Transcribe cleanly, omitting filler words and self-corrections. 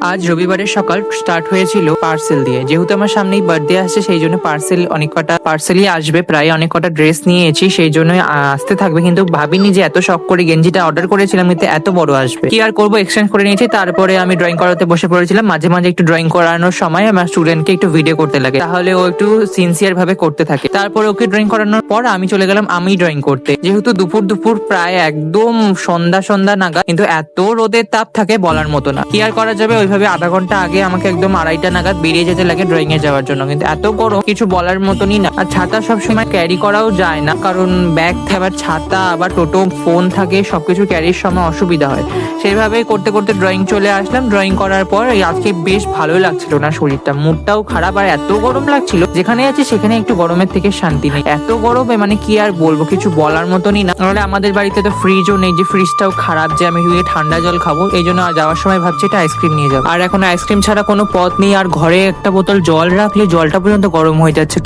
আজ রবিবারের সকাল স্টার্ট হয়েছিল পার্সেল দিয়ে। যেহেতু আমার সামনেই বার্থডে আসছে সেই জন্য অনেক কটা পার্সেলই আসবে, প্রায় অনেক কটা ড্রেস নিয়েছি সেই জন্য আসতে থাকবে। কিন্তু ভাবিনি যে এত শখ করে গেঞ্জিটা অর্ডার করেছিলাম কিন্তু এত বড় আসবে। কি আর করবো, এক্সচেঞ্জ করে নিয়েছি। তারপরে আমি ড্রয়িং করাতে বসে পড়েছিলাম। মাঝে মাঝে একটু ড্রয়িং করানোর সময় আমার স্টুডেন্টকে একটু ভিডিও করতে লাগে, তাহলে ও একটু সিনসিয়ার ভাবে করতে থাকে। তারপরে ওকে ড্রয়িং করানোর পর আমি চলে গেলাম আমি ড্রয়িং করতে। যেহেতু দুপুর দুপুর প্রায় একদম সন্ধ্যা সন্ধ্যা নাগাদ, কিন্তু এত রোদের তাপ থাকে বলার মতো না। কি আর করা যাবে, ওইভাবে আধা ঘন্টা আগে আমাকে একদম 2:30টা নাগাদ বেরিয়ে যেতে লাগে ড্রয়িং এ যাওয়ার জন্য। কিন্তু এত গরম কিছু বলার মতনই না। আর ছাতা সবসময় ক্যারি করাও যায় না, কারণ ব্যাগ আবার ছাতা আবার টোটো ফোন থাকে, সবকিছু ক্যারির সময় অসুবিধা হয়। সেইভাবেই করতে করতে ড্রয়িং চলে আসলাম। ড্রয়িং করার পর আজকে বেশ ভালোই লাগছিল না শরীরটা, মুডটাও খারাপ। আর এত গরম লাগছিল, যেখানে আছি সেখানে একটু গরমের থেকে শান্তি নেই। এত গরমে মানে কি আর বলবো, কিছু বলার মতনই না। নাহলে আমাদের বাড়িতে তো ফ্রিজও নেই, যে ফ্রিজটাও খারাপ যে আমি ঠান্ডা জল খাবো। এই জন্য যাওয়ার সময় ভাবছি এটা আইসক্রিম নিয়ে যাবো। আর এখন আইসক্রিম ছাড়া কোনো পথ নেই, আর ঘরে একটা বোতল জল রাখলে জলটা পর্যন্ত গরম হয়ে যাচ্ছে।